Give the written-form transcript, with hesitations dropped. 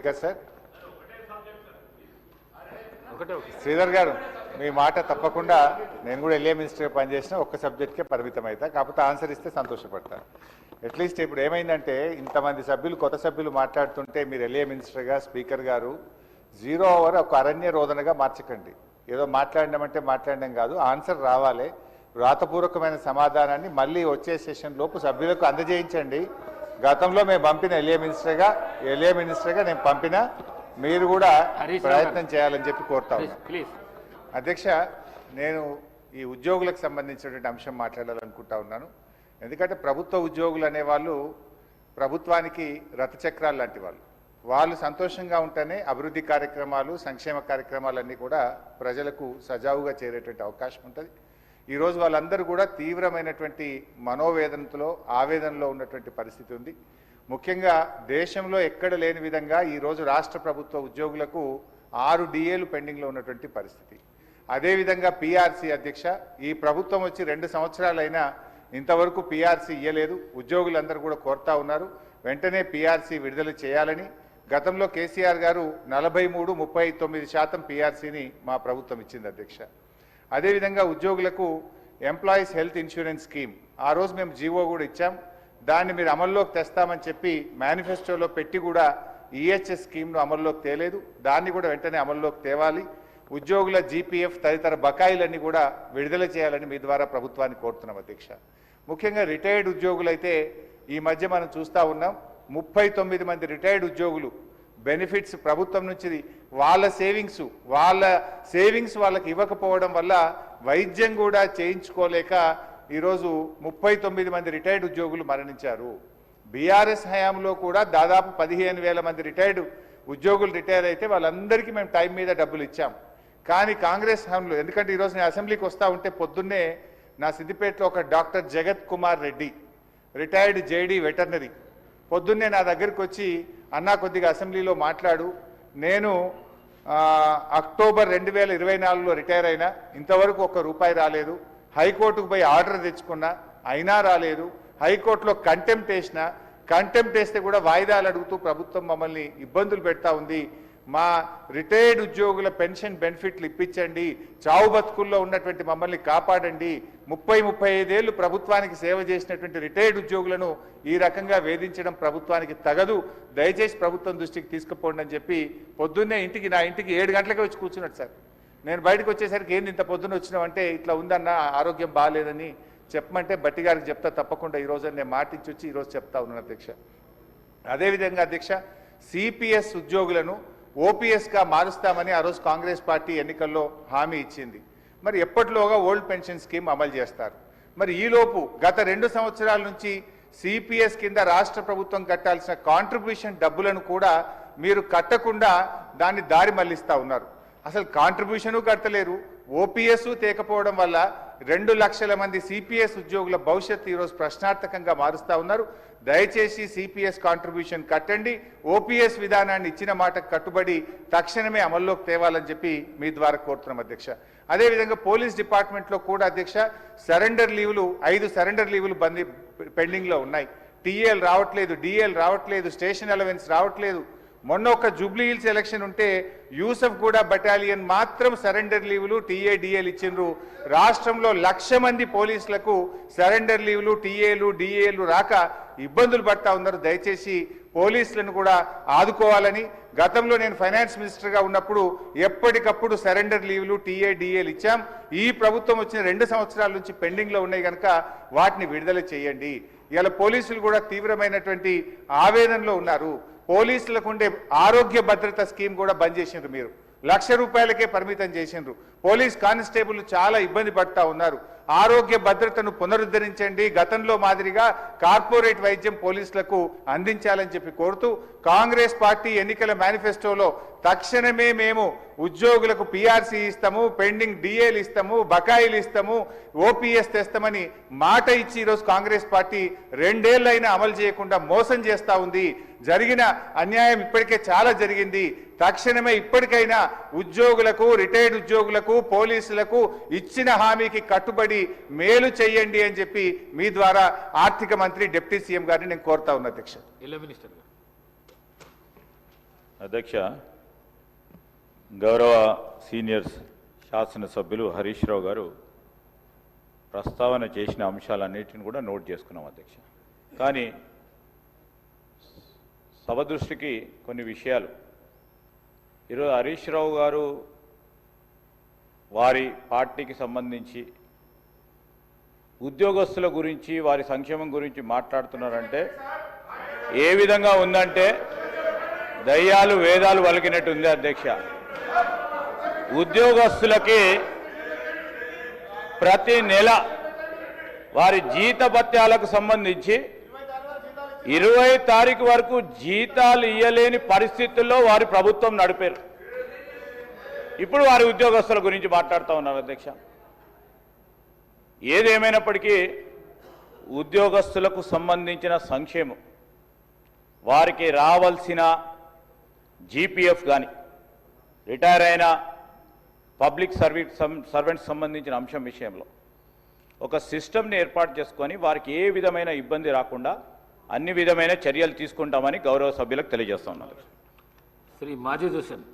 కదా సార్? శ్రీధర్ గారు, మీ మాట తప్పకుండా. నేను కూడా ఎల్ఏ మినిస్టర్గా పనిచేసిన ఒక్క సబ్జెక్ట్కే పరిమితం అవుతా, కాకపోతే ఆన్సర్ ఇస్తే సంతోషపడతాను. అట్లీస్ట్ ఇప్పుడు ఏమైందంటే ఇంతమంది సభ్యులు కొత్త సభ్యులు మాట్లాడుతుంటే మీరు ఎల్ఏ మినిస్టర్గా స్పీకర్ గారు 0 ఓవర్ ఒక అరణ్య రోదనగా మార్చకండి. ఏదో మాట్లాడినామంటే మాట్లాడడం కాదు, ఆన్సర్ రావాలి. వ్రాతపూర్వకమైన సమాధానాన్ని మళ్ళీ వచ్చే సెషన్ లోపు సభ్యులకు అందజేయించండి. గతంలో మేము పంపిన ఎల్ఏ మినిస్టర్గా నేను పంపిన, మీరు కూడా ప్రయత్నం చేయాలని చెప్పి కోరుతా ఉన్నాను. అధ్యక్ష, నేను ఈ ఉద్యోగులకు సంబంధించినటువంటి అంశం మాట్లాడాలనుకుంటా ఉన్నాను. ఎందుకంటే ప్రభుత్వ ఉద్యోగులు అనేవాళ్ళు ప్రభుత్వానికి రథచక్రాలు లాంటి వాళ్ళు సంతోషంగా ఉంటేనే అభివృద్ధి కార్యక్రమాలు, సంక్షేమ కార్యక్రమాలన్నీ కూడా ప్రజలకు సజావుగా చేరేటువంటి అవకాశం ఉంటుంది. ఈరోజు వాళ్ళందరూ కూడా తీవ్రమైనటువంటి మనోవేదనతో, ఆవేదనలో ఉన్నటువంటి పరిస్థితి ఉంది. ముఖ్యంగా దేశంలో ఎక్కడ లేని విధంగా ఈరోజు రాష్ట్ర ప్రభుత్వ ఉద్యోగులకు 6 డిఏలు పెండింగ్లో ఉన్నటువంటి పరిస్థితి. అదేవిధంగా పిఆర్సీ అధ్యక్ష, ఈ ప్రభుత్వం వచ్చి 2 సంవత్సరాలైనా ఇంతవరకు పిఆర్సీ ఇవ్వలేదు. ఉద్యోగులందరూ కూడా కోరుతా ఉన్నారు వెంటనే పిఆర్సీ విడుదల చేయాలని. గతంలో కేసీఆర్ గారు 43-39% పిఆర్సీని మా ప్రభుత్వం ఇచ్చింది అధ్యక్ష. అదేవిధంగా ఉద్యోగులకు ఎంప్లాయీస్ హెల్త్ ఇన్సూరెన్స్ స్కీమ్ ఆ రోజు మేము జీవో కూడా ఇచ్చాం. దాన్ని మీరు అమల్లోకి తెస్తామని చెప్పి మేనిఫెస్టోలో పెట్టి కూడా ఈహెచ్ఎస్ స్కీమ్ను అమల్లోకి తేలేదు. దాన్ని కూడా వెంటనే అమల్లోకి తేవాలి. ఉద్యోగుల జీపీఎఫ్ తదితర బకాయిలన్నీ కూడా విడుదల చేయాలని మీ ద్వారా ప్రభుత్వాన్ని కోరుతున్నాం అధ్యక్ష. ముఖ్యంగా రిటైర్డ్ ఉద్యోగులైతే ఈ మధ్య మనం చూస్తూ ఉన్నాం, 39 మంది రిటైర్డ్ ఉద్యోగులు బెనిఫిట్స్ ప్రభుత్వం నుంచి వాళ్ళ సేవింగ్స్ వాళ్ళకి ఇవ్వకపోవడం వల్ల వైద్యం కూడా చేయించుకోలేక ఈరోజు 39 మంది రిటైర్డ్ ఉద్యోగులు మరణించారు. బీఆర్ఎస్ హయాంలో కూడా దాదాపు 15,000 మంది రిటైర్డ్ ఉద్యోగులు రిటైర్ అయితే వాళ్ళందరికీ మేము టైం మీద డబ్బులు ఇచ్చాం. కానీ కాంగ్రెస్ హయాంలో, ఎందుకంటే ఈరోజు నేను అసెంబ్లీకి వస్తూ ఉంటే పొద్దున్నే నా సిద్దిపేటలో ఒక డాక్టర్ జగత్ Kumar Reddy, retired JD veterinary, పొద్దున్నే నా దగ్గరికి వచ్చి అన్నా కొద్దిగా అసెంబ్లీలో మాట్లాడు, నేను అక్టోబర్ 2024లో రిటైర్ అయినా, ఇంతవరకు ₹1 రాలేదు. హైకోర్టుకు పోయి ఆర్డర్ తెచ్చుకున్నా, అయినా రాలేదు. హైకోర్టులో కంటెంప్ట్ వేస్తే కూడా వాయిదాలు అడుగుతూ ప్రభుత్వం మమ్మల్ని ఇబ్బందులు పెడతా ఉంది. మా రిటైర్డ్ ఉద్యోగుల పెన్షన్ బెనిఫిట్లు ఇప్పించండి, చావు బతుకుల్లో ఉన్నటువంటి మమ్మల్ని కాపాడండి. 30-35 ఏళ్ళు ప్రభుత్వానికి సేవ చేసినటువంటి రిటైర్డ్ ఉద్యోగులను ఈ రకంగా వేధించడం ప్రభుత్వానికి తగదు, దయచేసి ప్రభుత్వం దృష్టికి తీసుకుపోండి అని చెప్పి పొద్దున్నే నా ఇంటికి 7 గంటలకే వచ్చి కూర్చున్నాడు సార్. నేను బయటకు వచ్చేసరికి ఏంది ఇంత పొద్దున్న వచ్చినామంటే ఇట్లా ఉందన్న, ఆరోగ్యం బాగాలేదని చెప్పమంటే బట్టి గారికి చెప్తా తప్పకుండా ఈరోజు నేను మాటించి వచ్చి ఈరోజు చెప్తా ఉన్నాను అధ్యక్ష. అదేవిధంగా అధ్యక్ష, సిపిఎస్ ఉద్యోగులను ఓపీఎస్గా మారుస్తామని ఆ రోజు కాంగ్రెస్ పార్టీ ఎన్నికల్లో హామీ ఇచ్చింది. మరి ఎప్పటిలోగా ఓల్డ్ పెన్షన్ స్కీమ్ అమలు చేస్తారు? మరి ఈలోపు గత 2 సంవత్సరాల నుంచి సిపిఎస్ కింద రాష్ట్ర ప్రభుత్వం కట్టాల్సిన కాంట్రిబ్యూషన్ డబ్బులను కూడా మీరు కట్టకుండా దాన్ని దారి మళ్లిస్తా ఉన్నారు. అసలు కాంట్రిబ్యూషను కట్టలేరు, ఓపీఎస్ తేకపోవడం వల్ల 2 లక్షల మంది సిపిఎస్ ఉద్యోగుల భవిష్యత్తు ఈరోజు ప్రశ్నార్థకంగా మారుస్తా ఉన్నారు. దయచేసి సిపిఎస్ కాంట్రిబ్యూషన్ కట్టండి, ఓపీఎస్ విధానాన్ని ఇచ్చిన మాటకు కట్టుబడి తక్షణమే అమల్లోకి తేవాలని చెప్పి మీ ద్వారా కోరుతున్నాం అధ్యక్ష. అదేవిధంగా పోలీస్ డిపార్ట్మెంట్లో కూడా అధ్యక్ష సరెండర్ లీవులు 5 సరెండర్ లీవులు పెండింగ్లో ఉన్నాయి. టీఏలు రావట్లేదు, డిఏలు రావట్లేదు, స్టేషన్ అలవెన్స్ రావట్లేదు. మొన్న ఒక జూబ్లీ హిల్స్ ఎలక్షన్ ఉంటే యూసఫ్ గూడ బటాలియన్ మాత్రం సరెండర్ లీవులు, టీఏ-డిఏలు ఇచ్చిండ్రు. రాష్ట్రంలో 1,00,000 మంది పోలీసులకు సరెండర్ లీవులు, టీఏలు, డిఏలు రాక ఇబ్బందులు పడతా ఉన్నారు. దయచేసి పోలీసులను కూడా ఆదుకోవాలని, గతంలో నేను ఫైనాన్స్ మినిస్టర్గా ఉన్నప్పుడు ఎప్పటికప్పుడు సరెండర్ లీవులు, టీఏ-డిఏలు ఇచ్చాం. ఈ ప్రభుత్వం వచ్చిన 2 సంవత్సరాల నుంచి పెండింగ్లో ఉన్నాయి కనుక వాటిని విడుదల చేయండి. ఇలా పోలీసులు కూడా తీవ్రమైనటువంటి ఆవేదనలో ఉన్నారు. పోలీసులకు ఉండే ఆరోగ్య భద్రత స్కీమ్ కూడా బంద్ చేసిండ్రు. మీరు ₹1,00,000కే పరిమితం చేసిండ్రు. పోలీస్ కానిస్టేబుల్ చాలా ఇబ్బంది పడతా ఉన్నారు. ఆరోగ్య భద్రతను పునరుద్ధరించండి, గతంలో మాదిరిగా కార్పొరేట్ వైద్యం పోలీసులకు అందించాలని చెప్పి కోరుతూ కాంగ్రెస్ పార్టీ ఎన్నికల మేనిఫెస్టోలో తక్షణమే మేము ఉద్యోగులకు పిఆర్సీ ఇస్తాము, పెండింగ్ డిఏలు ఇస్తాము, బకాయిలు ఇస్తాము, ఓపీఎస్ తెస్తామని మాట ఇచ్చి ఈరోజు కాంగ్రెస్ పార్టీ 2 ఏళ్లైనా అమలు చేయకుండా మోసం చేస్తూ ఉంది. జరిగిన అన్యాయం ఇప్పటికే చాలా జరిగింది. తక్షణమే ఇప్పటికైనా ఉద్యోగులకు, రిటైర్డ్ ఉద్యోగులకు, పోలీసులకు ఇచ్చిన హామీకి కట్టుబడి మేలు చేయండి అని చెప్పి మీ ద్వారా ఆర్థిక మంత్రి, డిప్యూటీ సీఎం గారిని నేను కోరుతా ఉన్నా అధ్యక్ష. అధ్యక్ష, గౌరవ సీనియర్ శాసనసభ్యులు హరీష్ రావు గారు ప్రస్తావన చేసిన అంశాలన్నిటిని కూడా నోట్ చేసుకున్నాం అధ్యక్ష. కానీ సభ దృష్టికి కొన్ని విషయాలు ఈరోజు హరీష్ రావు గారు వారి పార్టీకి సంబంధించి ఉద్యోగస్తుల గురించి వారి సంక్షేమం గురించి మాట్లాడుతున్నారంటే ఏ విధంగా ఉందంటే దయ్యాలు వేదాలు వలికినట్టు ఉంది అధ్యక్ష. ఉద్యోగస్తులకి ప్రతి నెల వారి జీతభత్యాలకు సంబంధించి 20 తారీఖు వరకు జీతాలు ఇయ్యలేని పరిస్థితుల్లో వారి ప్రభుత్వం నడిపారు. ఇప్పుడు వారి ఉద్యోగస్తుల గురించి మాట్లాడుతూ ఉన్నారు అధ్యక్ష. ఏదేమైనప్పటికీ ఉద్యోగస్తులకు సంబంధించిన సంక్షేమం, వారికి రావాల్సిన జీపీఎఫ్ కానీ, రిటైర్ అయిన పబ్లిక్ సర్వెంట్స్ సంబంధించిన అంశం విషయంలో ఒక సిస్టమ్ని ఏర్పాటు చేసుకొని వారికి ఏ విధమైన ఇబ్బంది రాకుండా అన్ని విధమైన చర్యలు తీసుకుంటామని గౌరవ సభ్యులకు తెలియజేస్తా ఉన్నారు. శ్రీ మాజిద్ హుస్సేన్.